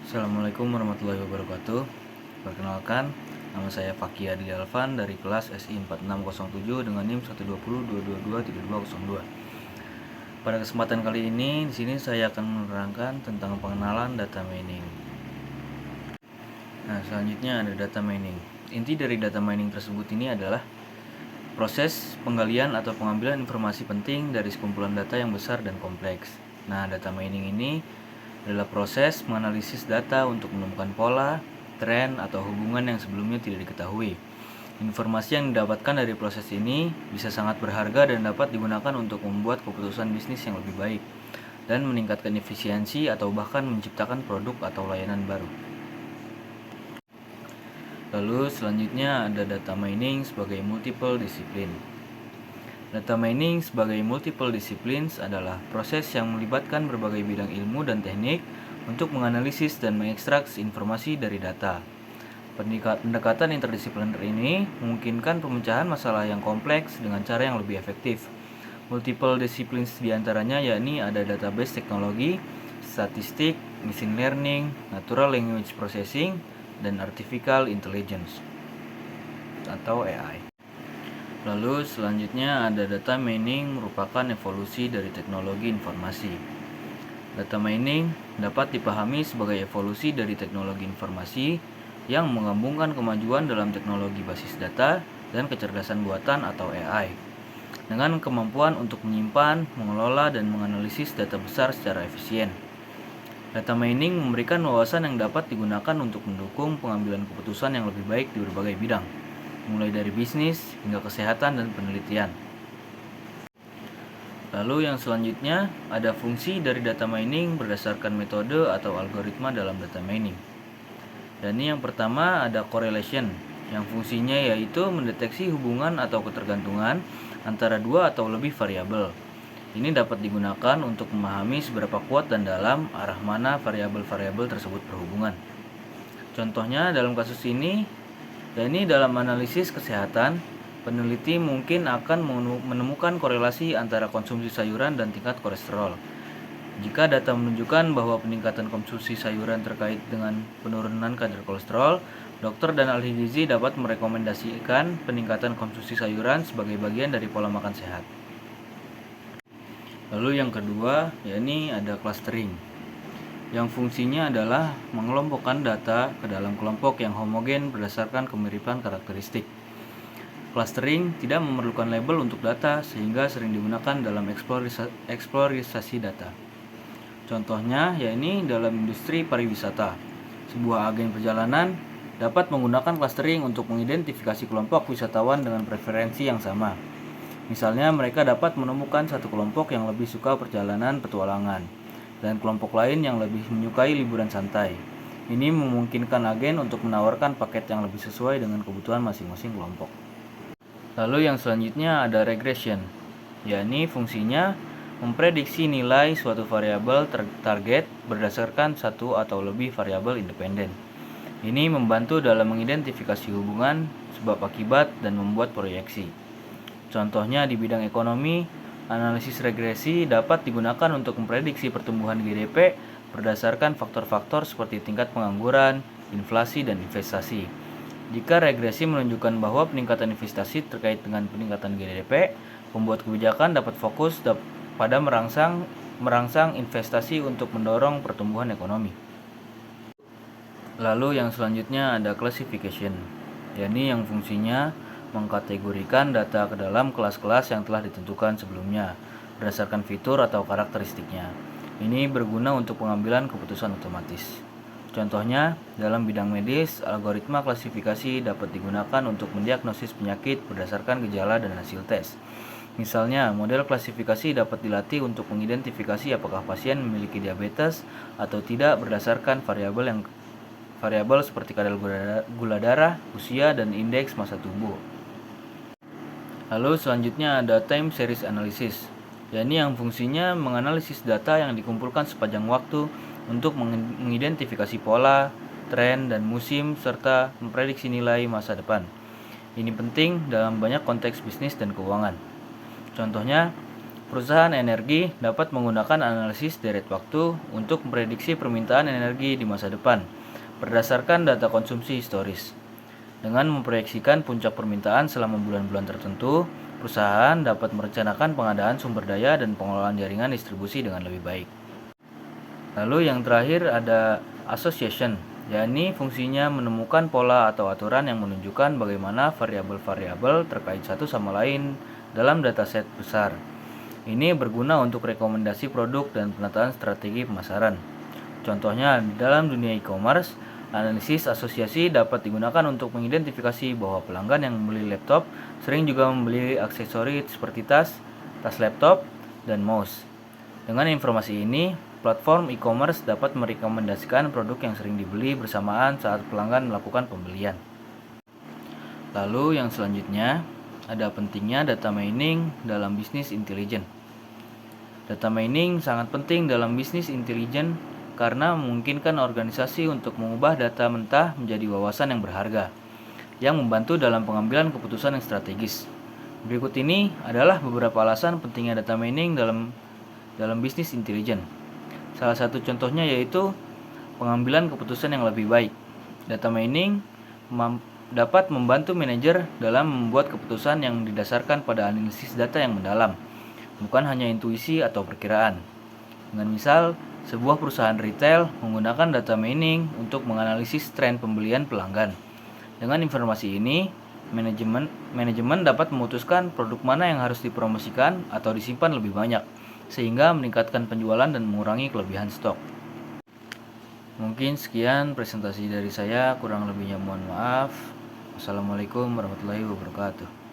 Assalamualaikum warahmatullahi wabarakatuh. Perkenalkan, nama saya Fakih Adi Alvan dari kelas SI 4607 dengan NIM 120.222.202. Pada kesempatan kali ini, di sini saya akan menerangkan tentang pengenalan data mining. Nah, selanjutnya ada data mining. Inti dari data mining tersebut ini adalah proses penggalian atau pengambilan informasi penting dari sekumpulan data yang besar dan kompleks. Nah, data mining ini adalah proses menganalisis data untuk menemukan pola, tren, atau hubungan yang sebelumnya tidak diketahui. Informasi yang didapatkan dari proses ini bisa sangat berharga dan dapat digunakan untuk membuat keputusan bisnis yang lebih baik dan meningkatkan efisiensi atau bahkan menciptakan produk atau layanan baru. Lalu selanjutnya ada data mining sebagai multiple disiplin. Data mining sebagai multiple disciplines adalah proses yang melibatkan berbagai bidang ilmu dan teknik untuk menganalisis dan mengekstrak informasi dari data. Pendekatan interdisipliner ini memungkinkan pemecahan masalah yang kompleks dengan cara yang lebih efektif. Multiple disciplines diantaranya yakni ada database teknologi, statistik, machine learning, natural language processing, dan artificial intelligence atau AI. Lalu selanjutnya ada data mining merupakan evolusi dari teknologi informasi. Data mining dapat dipahami sebagai evolusi dari teknologi informasi yang menggabungkan kemajuan dalam teknologi basis data dan kecerdasan buatan atau AI dengan kemampuan untuk menyimpan, mengelola, dan menganalisis data besar secara efisien. Data mining memberikan wawasan yang dapat digunakan untuk mendukung pengambilan keputusan yang lebih baik di berbagai bidang, mulai dari bisnis hingga kesehatan dan penelitian. Lalu yang selanjutnya ada fungsi dari data mining berdasarkan metode atau algoritma dalam data mining. Dan ini yang pertama ada correlation, yang fungsinya yaitu mendeteksi hubungan atau ketergantungan antara dua atau lebih variabel. Ini dapat digunakan untuk memahami seberapa kuat dan dalam arah mana variabel-variabel tersebut berhubungan. Contohnya dalam kasus ini, yakni dalam analisis kesehatan, peneliti mungkin akan menemukan korelasi antara konsumsi sayuran dan tingkat kolesterol. Jika data menunjukkan bahwa peningkatan konsumsi sayuran terkait dengan penurunan kadar kolesterol, dokter dan ahli gizi dapat merekomendasikan peningkatan konsumsi sayuran sebagai bagian dari pola makan sehat. Lalu yang kedua, yakni ada clustering, yang fungsinya adalah mengelompokkan data ke dalam kelompok yang homogen berdasarkan kemiripan karakteristik. Clustering tidak memerlukan label untuk data sehingga sering digunakan dalam eksplorisasi data. Contohnya yakni dalam industri pariwisata. Sebuah agen perjalanan dapat menggunakan clustering untuk mengidentifikasi kelompok wisatawan dengan preferensi yang sama. Misalnya mereka dapat menemukan satu kelompok yang lebih suka perjalanan petualangan dan kelompok lain yang lebih menyukai liburan santai. Ini memungkinkan agen untuk menawarkan paket yang lebih sesuai dengan kebutuhan masing-masing kelompok. Lalu yang selanjutnya ada regression, yakni fungsinya memprediksi nilai suatu variabel target berdasarkan satu atau lebih variabel independen. Ini membantu dalam mengidentifikasi hubungan, sebab akibat, dan membuat proyeksi. Contohnya di bidang ekonomi, analisis regresi dapat digunakan untuk memprediksi pertumbuhan GDP berdasarkan faktor-faktor seperti tingkat pengangguran, inflasi, dan investasi. Jika regresi menunjukkan bahwa peningkatan investasi terkait dengan peningkatan GDP, pembuat kebijakan dapat fokus pada merangsang investasi untuk mendorong pertumbuhan ekonomi. Lalu yang selanjutnya ada classification, yakni yang fungsinya mengkategorikan data ke dalam kelas-kelas yang telah ditentukan sebelumnya berdasarkan fitur atau karakteristiknya. Ini berguna untuk pengambilan keputusan otomatis. Contohnya, dalam bidang medis, algoritma klasifikasi dapat digunakan untuk mendiagnosis penyakit berdasarkan gejala dan hasil tes. Misalnya, model klasifikasi dapat dilatih untuk mengidentifikasi apakah pasien memiliki diabetes atau tidak berdasarkan variabel seperti kadar gula darah, usia, dan indeks massa tubuh. Lalu selanjutnya ada time series analysis, yakni yang fungsinya menganalisis data yang dikumpulkan sepanjang waktu untuk mengidentifikasi pola, tren, dan musim serta memprediksi nilai masa depan. Ini penting dalam banyak konteks bisnis dan keuangan. Contohnya, Perusahaan energi dapat menggunakan analisis deret waktu untuk memprediksi permintaan energi di masa depan berdasarkan data konsumsi historis. Dengan memproyeksikan puncak permintaan selama bulan-bulan tertentu, perusahaan dapat merencanakan pengadaan sumber daya dan pengelolaan jaringan distribusi dengan lebih baik. Lalu yang terakhir ada association, yakni fungsinya menemukan pola atau aturan yang menunjukkan bagaimana variabel-variabel terkait satu sama lain dalam dataset besar. Ini berguna untuk rekomendasi produk dan penataan strategi pemasaran. Contohnya, dalam dunia e-commerce, analisis asosiasi dapat digunakan untuk mengidentifikasi bahwa pelanggan yang membeli laptop sering juga membeli aksesori seperti tas laptop, dan mouse. Dengan informasi ini, platform e-commerce dapat merekomendasikan produk yang sering dibeli bersamaan saat pelanggan melakukan pembelian. Lalu yang selanjutnya, ada pentingnya data mining dalam bisnis intelijen. Data mining sangat penting dalam bisnis intelijen karena memungkinkan organisasi untuk mengubah data mentah menjadi wawasan yang berharga, yang membantu dalam pengambilan keputusan yang strategis. Berikut ini adalah beberapa alasan pentingnya data mining dalam bisnis intelijen. Salah satu contohnya yaitu pengambilan keputusan yang lebih baik. Data mining dapat membantu manajer dalam membuat keputusan yang didasarkan pada analisis data yang mendalam, bukan hanya intuisi atau perkiraan. Dengan misal, sebuah perusahaan retail menggunakan data mining untuk menganalisis tren pembelian pelanggan. Dengan informasi ini, manajemen dapat memutuskan produk mana yang harus dipromosikan atau disimpan lebih banyak, sehingga meningkatkan penjualan dan mengurangi kelebihan stok. Mungkin sekian presentasi dari saya, kurang lebihnya mohon maaf. Wassalamualaikum warahmatullahi wabarakatuh.